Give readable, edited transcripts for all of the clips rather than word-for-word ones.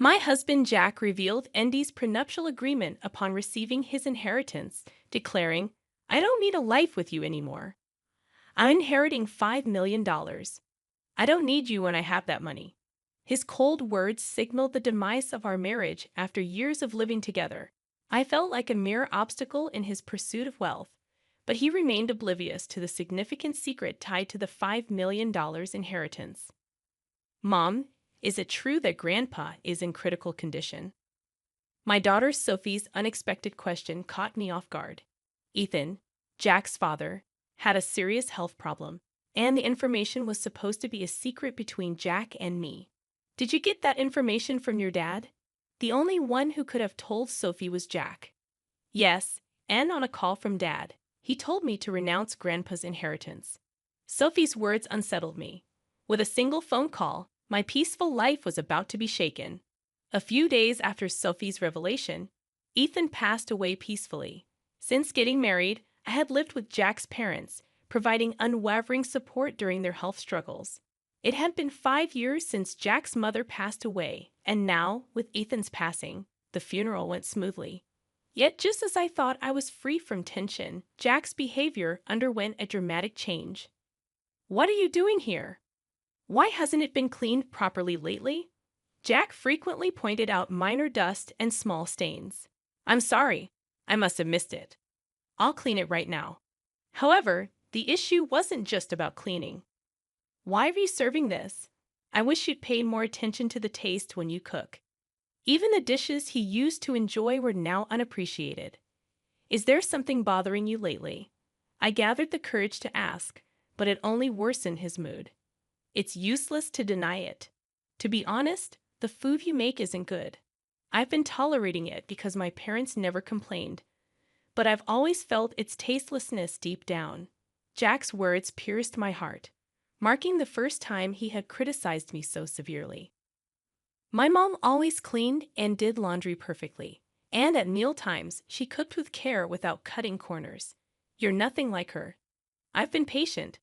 My husband Jack revealed Endy's prenuptial agreement upon receiving his inheritance, declaring, "I don't need a life with you anymore. I'm inheriting $5 million. I don't need you when I have that money." His cold words signaled the demise of our marriage after years of living together. I felt like a mere obstacle in his pursuit of wealth, but he remained oblivious to the significant secret tied to the $5 million inheritance. "Mom, is it true that Grandpa is in critical condition?" My daughter Sophie's unexpected question caught me off guard. Ethan, Jack's father, had a serious health problem, and the information was supposed to be a secret between Jack and me. "Did you get that information from your dad?" The only one who could have told Sophie was Jack. "Yes, and on a call from Dad, he told me to renounce Grandpa's inheritance." Sophie's words unsettled me. With a single phone call, my peaceful life was about to be shaken. A few days after Sophie's revelation, Ethan passed away peacefully. Since getting married, I had lived with Jack's parents, providing unwavering support during their health struggles. It had been 5 years since Jack's mother passed away, and now, with Ethan's passing, the funeral went smoothly. Yet just as I thought I was free from tension, Jack's behavior underwent a dramatic change. "What are you doing here? Why hasn't it been cleaned properly lately?" Jack frequently pointed out minor dust and small stains. "I'm sorry, I must have missed it. I'll clean it right now." However, the issue wasn't just about cleaning. "Why are you serving this? I wish you'd pay more attention to the taste when you cook." Even the dishes he used to enjoy were now unappreciated. "Is there something bothering you lately?" I gathered the courage to ask, but it only worsened his mood. "It's useless to deny it. To be honest, the food you make isn't good. I've been tolerating it because my parents never complained, but I've always felt its tastelessness deep down." Jack's words pierced my heart, marking the first time he had criticized me so severely. My mom always cleaned and did laundry perfectly, and at mealtimes she cooked with care without cutting corners. "You're nothing like her." I've been patient,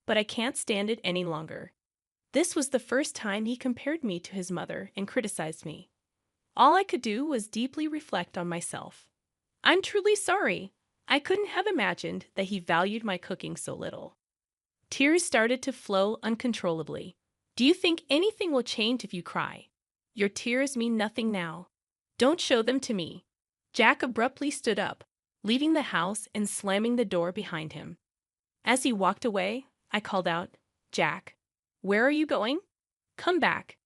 but I can't stand it any longer. This was the first time he compared me to his mother and criticized me. All I could do was deeply reflect on myself. "I'm truly sorry. I couldn't have imagined that he valued my cooking so little." Tears started to flow uncontrollably. "Do you think anything will change if you cry? Your tears mean nothing now. Don't show them to me." Jack abruptly stood up, leaving the house and slamming the door behind him. As he walked away, I called out, "Jack, where are you going? Come back."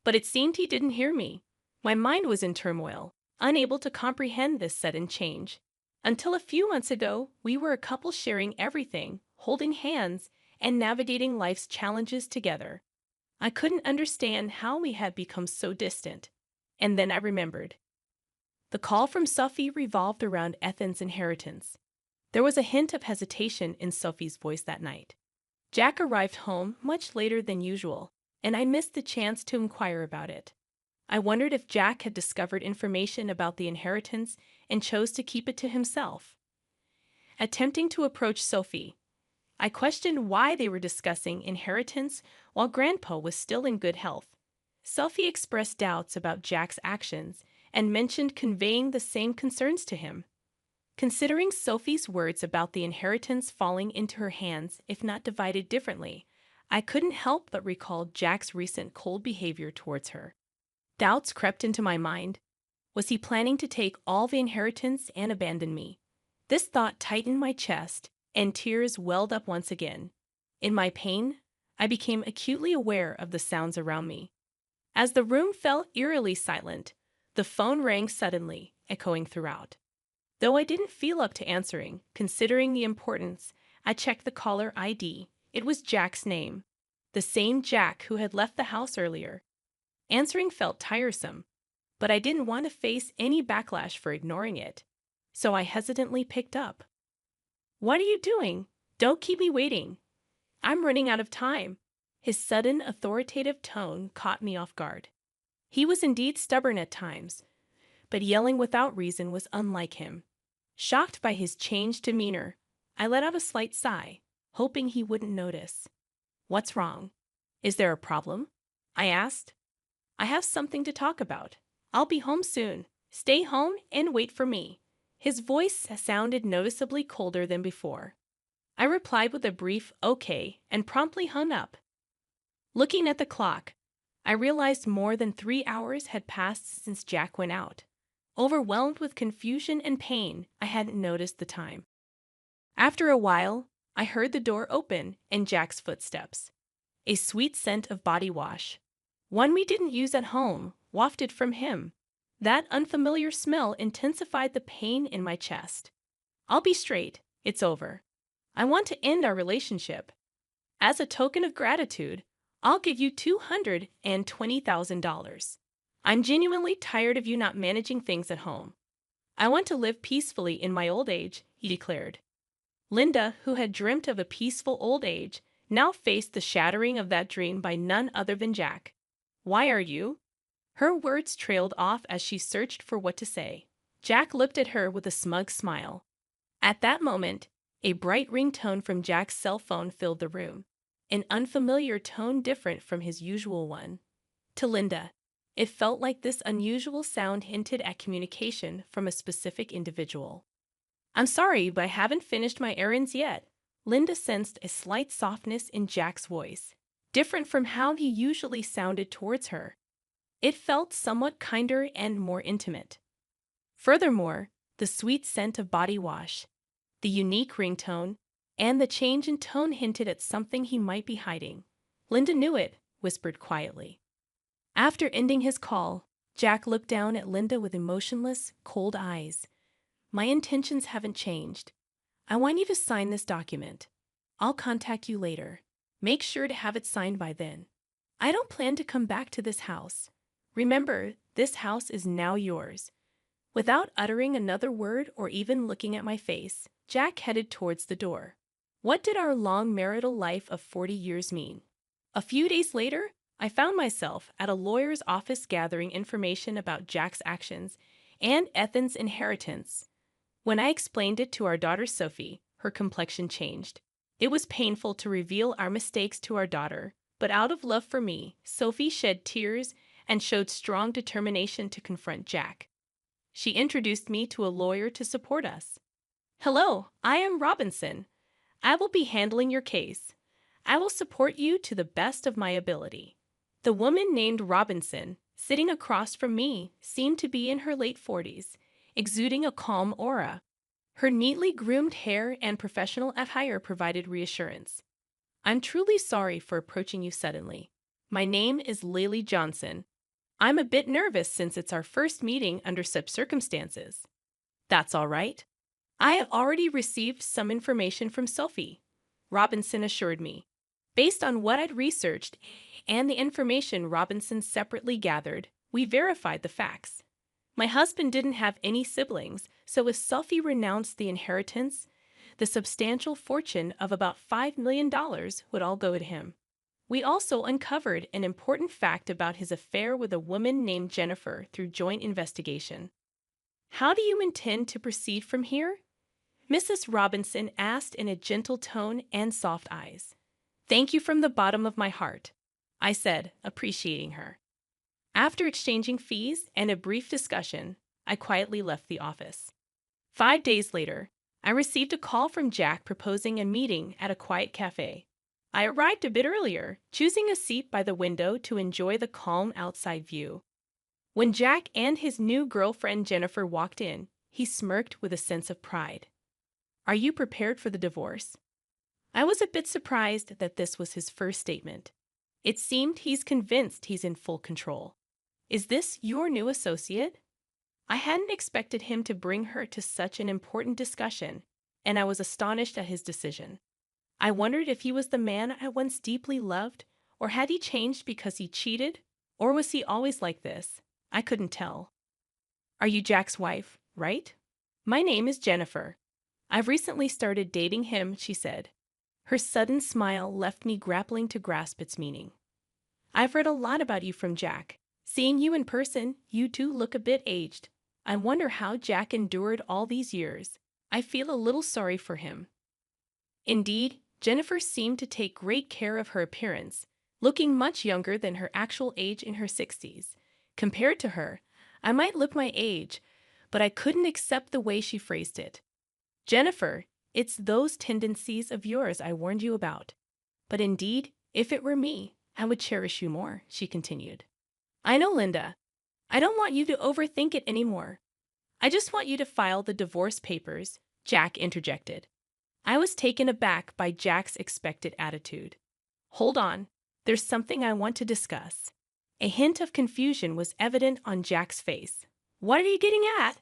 But it seemed he didn't hear me. My mind was in turmoil, unable to comprehend this sudden change. Until a few months ago, we were a couple sharing everything, holding hands, and navigating life's challenges together. I couldn't understand how we had become so distant. And then I remembered. The call from Sophie revolved around Ethan's inheritance. There was a hint of hesitation in Sophie's voice that night. Jack arrived home much later than usual, and I missed the chance to inquire about it. I wondered if Jack had discovered information about the inheritance and chose to keep it to himself. Attempting to approach Sophie, I questioned why they were discussing inheritance while Grandpa was still in good health. Sophie expressed doubts about Jack's actions and mentioned conveying the same concerns to him. Considering Sophie's words about the inheritance falling into her hands if not divided differently, I couldn't help but recall Jack's recent cold behavior towards her. Doubts crept into my mind. Was he planning to take all the inheritance and abandon me? This thought tightened my chest, and tears welled up once again. In my pain, I became acutely aware of the sounds around me. As the room fell eerily silent, the phone rang suddenly, echoing throughout. Though I didn't feel up to answering, considering the importance, I checked the caller ID. It was Jack's name, the same Jack who had left the house earlier. Answering felt tiresome, but I didn't want to face any backlash for ignoring it, so I hesitantly picked up. "What are you doing? Don't keep me waiting. I'm running out of time." His sudden, authoritative tone caught me off guard. He was indeed stubborn at times, but yelling without reason was unlike him. Shocked by his changed demeanor, I let out a slight sigh, hoping he wouldn't notice. "What's wrong? Is there a problem?" I asked. I have something to talk about. I'll be home soon. Stay home and wait for me." His voice sounded noticeably colder than before. I replied with a brief "okay" and promptly hung up. Looking at the clock, I realized more than 3 hours had passed since Jack went out. Overwhelmed with confusion and pain, I hadn't noticed the time. After a while, I heard the door open and Jack's footsteps. A sweet scent of body wash, one we didn't use at home, wafted from him. That unfamiliar smell intensified the pain in my chest. "I'll be straight. It's over. I want to end our relationship. As a token of gratitude, I'll give you $220,000. I'm genuinely tired of you not managing things at home. I want to live peacefully in my old age," he declared. Linda, who had dreamt of a peaceful old age, now faced the shattering of that dream by none other than Jack. "Why are you?" Her words trailed off as she searched for what to say. Jack looked at her with a smug smile. At that moment, a bright ringtone from Jack's cell phone filled the room, an unfamiliar tone different from his usual one. To Linda, it felt like this unusual sound hinted at communication from a specific individual. "I'm sorry, but I haven't finished my errands yet." Linda sensed a slight softness in Jack's voice, different from how he usually sounded towards her. It felt somewhat kinder and more intimate. Furthermore, the sweet scent of body wash, the unique ringtone, and the change in tone hinted at something he might be hiding. "Linda knew it," whispered quietly. After ending his call, Jack looked down at Linda with emotionless, cold eyes. "My intentions haven't changed. I want you to sign this document. I'll contact you later. Make sure to have it signed by then. I don't plan to come back to this house. Remember, this house is now yours." Without uttering another word or even looking at my face, Jack headed towards the door. What did our long marital life of 40 years mean? A few days later, I found myself at a lawyer's office gathering information about Jack's actions and Ethan's inheritance. When I explained it to our daughter Sophie, her complexion changed. It was painful to reveal our mistakes to our daughter, but out of love for me, Sophie shed tears and showed strong determination to confront Jack. She introduced me to a lawyer to support us. "Hello, I am Robinson. I will be handling your case. I will support you to the best of my ability." The woman named Robinson, sitting across from me, seemed to be in her late 40s, exuding a calm aura. Her neatly groomed hair and professional attire provided reassurance. "I'm truly sorry for approaching you suddenly. My name is Lily Johnson. I'm a bit nervous since it's our first meeting under such circumstances." "That's all right. I have already received some information from Sophie," Robinson assured me. Based on what I'd researched and the information Robinson separately gathered, we verified the facts. My husband didn't have any siblings, so if Sophie renounced the inheritance, the substantial fortune of about $5 million would all go to him. We also uncovered an important fact about his affair with a woman named Jennifer through joint investigation. "How do you intend to proceed from here?" Mrs. Robinson asked in a gentle tone and soft eyes. "Thank you from the bottom of my heart," I said, appreciating her. After exchanging fees and a brief discussion, I quietly left the office. 5 days later, I received a call from Jack proposing a meeting at a quiet cafe. I arrived a bit earlier, choosing a seat by the window to enjoy the calm outside view. When Jack and his new girlfriend Jennifer walked in, he smirked with a sense of pride. "Are you prepared for the divorce?" I was a bit surprised that this was his first statement. It seemed he's convinced he's in full control. "Is this your new associate?" I hadn't expected him to bring her to such an important discussion, and I was astonished at his decision. I wondered if he was the man I once deeply loved, or had he changed because he cheated, or was he always like this? I couldn't tell. "Are you Jack's wife, right?" "My name is Jennifer. I've recently started dating him," she said. Her sudden smile left me grappling to grasp its meaning. "I've read a lot about you from Jack. Seeing you in person, you do look a bit aged. I wonder how Jack endured all these years. I feel a little sorry for him." Indeed, Jennifer seemed to take great care of her appearance, looking much younger than her actual age in her 60s. Compared to her, I might look my age, but I couldn't accept the way she phrased it. Jennifer, it's those tendencies of yours I warned you about. But indeed, if it were me, I would cherish you more, she continued. I know, Linda. I don't want you to overthink it anymore. I just want you to file the divorce papers, Jack interjected. I was taken aback by Jack's expected attitude. Hold on, there's something I want to discuss. A hint of confusion was evident on Jack's face. What are you getting at?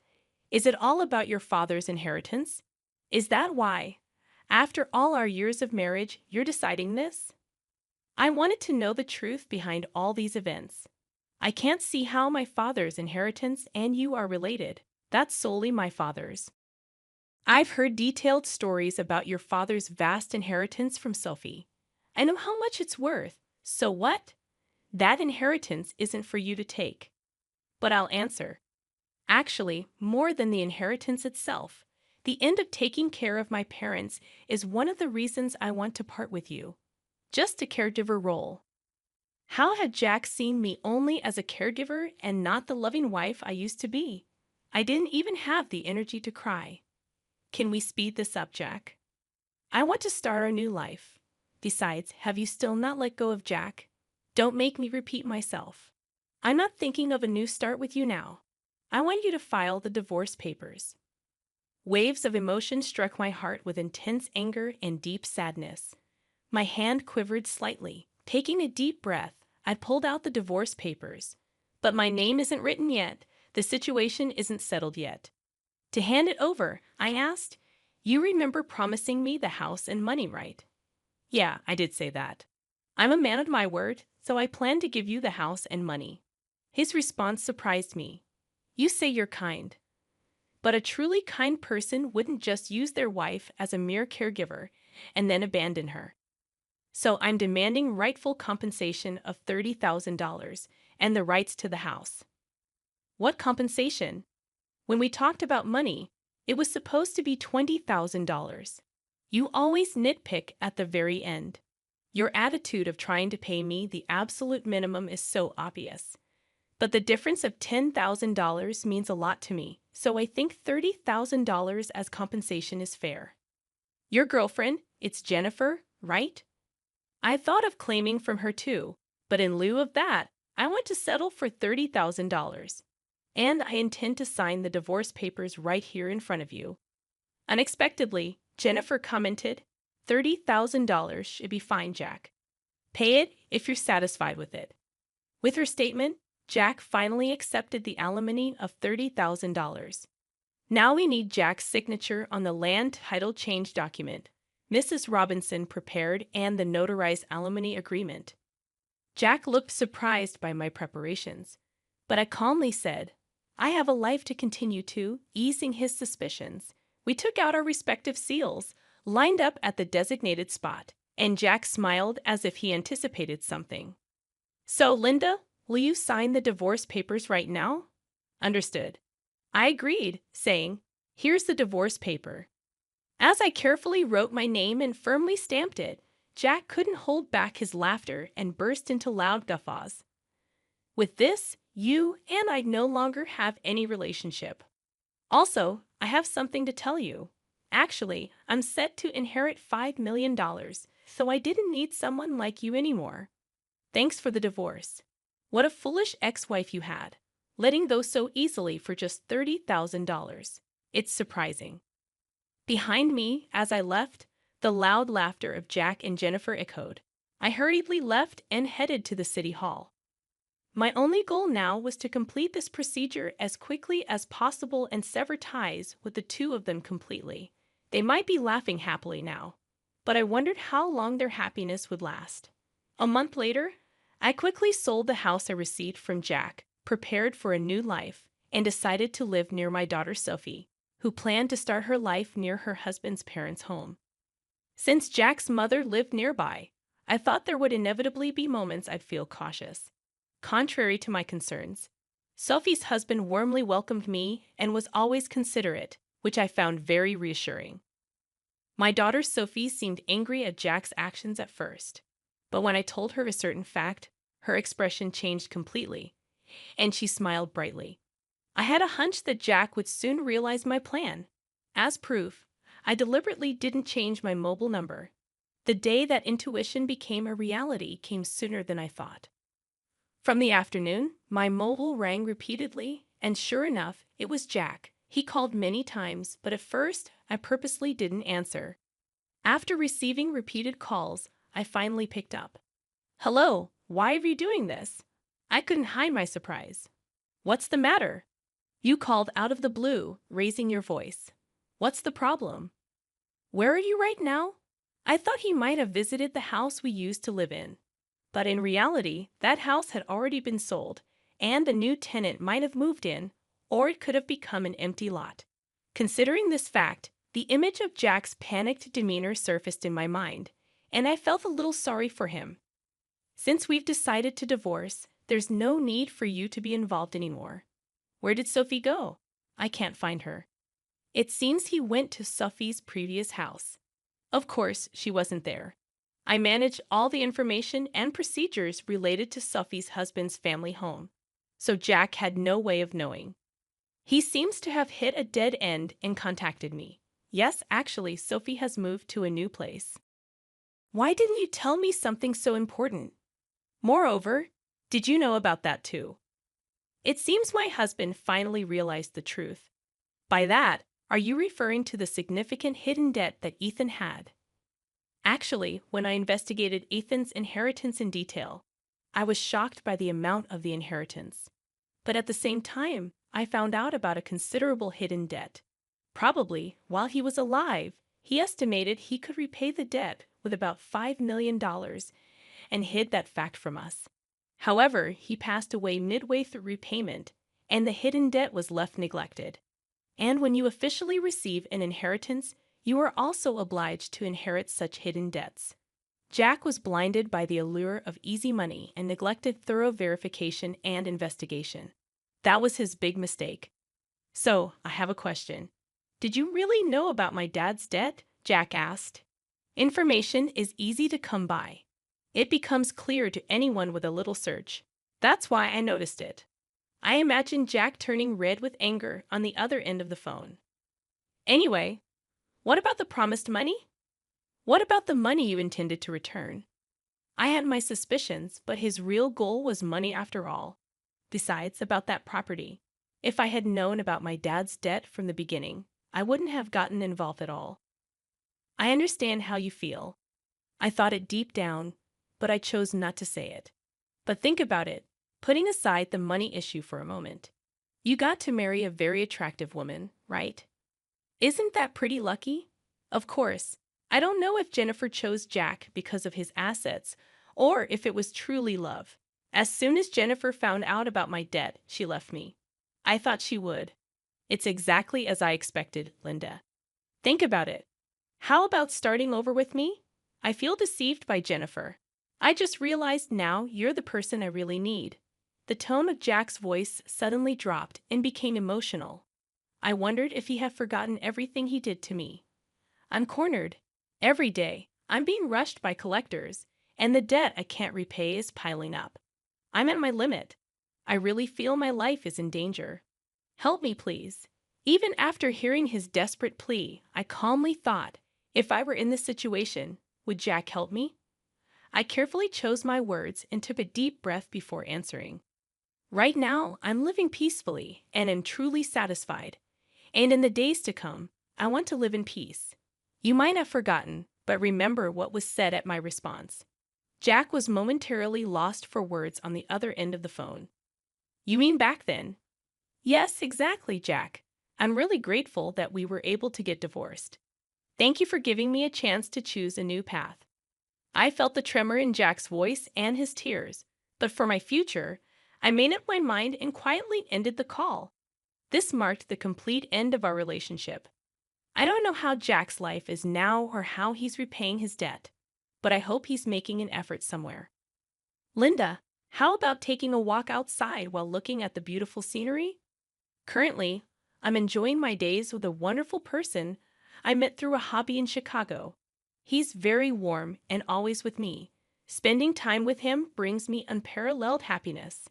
Is it all about your father's inheritance? Is that why, after all our years of marriage, you're deciding this? I wanted to know the truth behind all these events. I can't see how my father's inheritance and you are related. That's solely my father's. I've heard detailed stories about your father's vast inheritance from Sophie. I know how much it's worth. So what? That inheritance isn't for you to take. But I'll answer. Actually, more than the inheritance itself, the end of taking care of my parents is one of the reasons I want to part with you. Just a caregiver role. How had Jack seen me only as a caregiver and not the loving wife I used to be? I didn't even have the energy to cry. Can we speed this up, Jack? I want to start a new life. Besides, have you still not let go of Jack? Don't make me repeat myself. I'm not thinking of a new start with you now. I want you to file the divorce papers. Waves of emotion struck my heart with intense anger and deep sadness. My hand quivered slightly. Taking a deep breath, I pulled out the divorce papers. But my name isn't written yet. The situation isn't settled yet. To hand it over, I asked, "You remember promising me the house and money, right?" "Yeah, I did say that. I'm a man of my word, so I plan to give you the house and money." His response surprised me. "You say you're kind. But a truly kind person wouldn't just use their wife as a mere caregiver and then abandon her. So I'm demanding rightful compensation of $30,000 and the rights to the house." "What compensation? When we talked about money, it was supposed to be $20,000. You always nitpick at the very end. Your attitude of trying to pay me the absolute minimum is so obvious. But the difference of $10,000 means a lot to me, so I think $30,000 as compensation is fair." "Your girlfriend, it's Jennifer, right?" I thought of claiming from her too, but in lieu of that, I want to settle for $30,000. And I intend to sign the divorce papers right here in front of you. Unexpectedly, Jennifer commented, $30,000 should be fine, Jack. Pay it if you're satisfied with it. With her statement, Jack finally accepted the alimony of $30,000. Now we need Jack's signature on the land title change document Mrs. Robinson prepared and the notarized alimony agreement. Jack looked surprised by my preparations, but I calmly said, "I have a life to continue to," easing his suspicions. We took out our respective seals, lined up at the designated spot, and Jack smiled as if he anticipated something. "So, Linda, will you sign the divorce papers right now?" "Understood." I agreed, saying, "Here's the divorce paper." As I carefully wrote my name and firmly stamped it, Jack couldn't hold back his laughter and burst into loud guffaws. "With this, you and I no longer have any relationship. Also, I have something to tell you. Actually, I'm set to inherit $5 million, so I didn't need someone like you anymore. Thanks for the divorce. What a foolish ex-wife you had, letting go so easily for just $30,000. It's surprising." Behind me, as I left, the loud laughter of Jack and Jennifer echoed. I hurriedly left and headed to the city hall. My only goal now was to complete this procedure as quickly as possible and sever ties with the two of them completely. They might be laughing happily now, but I wondered how long their happiness would last. A month later, I quickly sold the house I received from Jack, prepared for a new life, and decided to live near my daughter Sophie, who planned to start her life near her husband's parents' home. Since Jack's mother lived nearby, I thought there would inevitably be moments I'd feel cautious. Contrary to my concerns, Sophie's husband warmly welcomed me and was always considerate, which I found very reassuring. My daughter Sophie seemed angry at Jack's actions at first. But when I told her a certain fact, her expression changed completely, and she smiled brightly. I had a hunch that Jack would soon realize my plan. As proof, I deliberately didn't change my mobile number. The day that intuition became a reality came sooner than I thought. From the afternoon, my mobile rang repeatedly, and sure enough, it was Jack. He called many times, but at first, I purposely didn't answer. After receiving repeated calls, I finally picked up. "Hello, why are you doing this?" I couldn't hide my surprise. "What's the matter?" You called out of the blue, raising your voice. "What's the problem?" "Where are you right now?" I thought he might have visited the house we used to live in. But in reality, that house had already been sold, and the new tenant might have moved in, or it could have become an empty lot. Considering this fact, the image of Jack's panicked demeanor surfaced in my mind, and I felt a little sorry for him. "Since we've decided to divorce, there's no need for you to be involved anymore." "Where did Sophie go?" "I can't find her." It seems he went to Sophie's previous house. Of course, she wasn't there. I managed all the information and procedures related to Sophie's husband's family home, so Jack had no way of knowing. He seems to have hit a dead end and contacted me. Yes, actually, Sophie has moved to a new place. Why didn't you tell me something so important? Moreover, did you know about that too? It seems my husband finally realized the truth. By that, are you referring to the significant hidden debt that Ethan had? Actually, when I investigated Ethan's inheritance in detail, I was shocked by the amount of the inheritance. But at the same time, I found out about a considerable hidden debt. Probably, while he was alive, he estimated he could repay the debt with about $5 million and hid that fact from us. However, he passed away midway through repayment, and the hidden debt was left neglected. And when you officially receive an inheritance, you are also obliged to inherit such hidden debts. Jack was blinded by the allure of easy money and neglected thorough verification and investigation. That was his big mistake. So, I have a question. Did you really know about my dad's debt? Jack asked. Information is easy to come by. It becomes clear to anyone with a little search. That's why I noticed it. I imagined Jack turning red with anger on the other end of the phone. Anyway, what about the promised money? What about the money you intended to return? I had my suspicions, but his real goal was money after all. Besides, about that property. If I had known about my dad's debt from the beginning, I wouldn't have gotten involved at all. I understand how you feel. I thought it deep down, but I chose not to say it. But think about it, putting aside the money issue for a moment. You got to marry a very attractive woman, right? Isn't that pretty lucky? Of course, I don't know if Jennifer chose Jack because of his assets or if it was truly love. As soon as Jennifer found out about my debt, she left me. I thought she would. It's exactly as I expected, Linda. Think about it. How about starting over with me? I feel deceived by Jennifer. I just realized now you're the person I really need. The tone of Jack's voice suddenly dropped and became emotional. I wondered if he had forgotten everything he did to me. I'm cornered. Every day, I'm being rushed by collectors, and the debt I can't repay is piling up. I'm at my limit. I really feel my life is in danger. Help me, please. Even after hearing his desperate plea, I calmly thought, if I were in this situation, would Jack help me? I carefully chose my words and took a deep breath before answering. Right now, I'm living peacefully and am truly satisfied. And in the days to come, I want to live in peace. You might have forgotten, but remember what was said at my response. Jack was momentarily lost for words on the other end of the phone. You mean back then? Yes, exactly, Jack. I'm really grateful that we were able to get divorced. Thank you for giving me a chance to choose a new path. I felt the tremor in Jack's voice and his tears, but for my future, I made up my mind and quietly ended the call. This marked the complete end of our relationship. I don't know how Jack's life is now or how he's repaying his debt, but I hope he's making an effort somewhere. Linda, how about taking a walk outside while looking at the beautiful scenery? Currently, I'm enjoying my days with a wonderful person I met through a hobby in Chicago. He's very warm and always with me, Spending time with him brings me unparalleled happiness.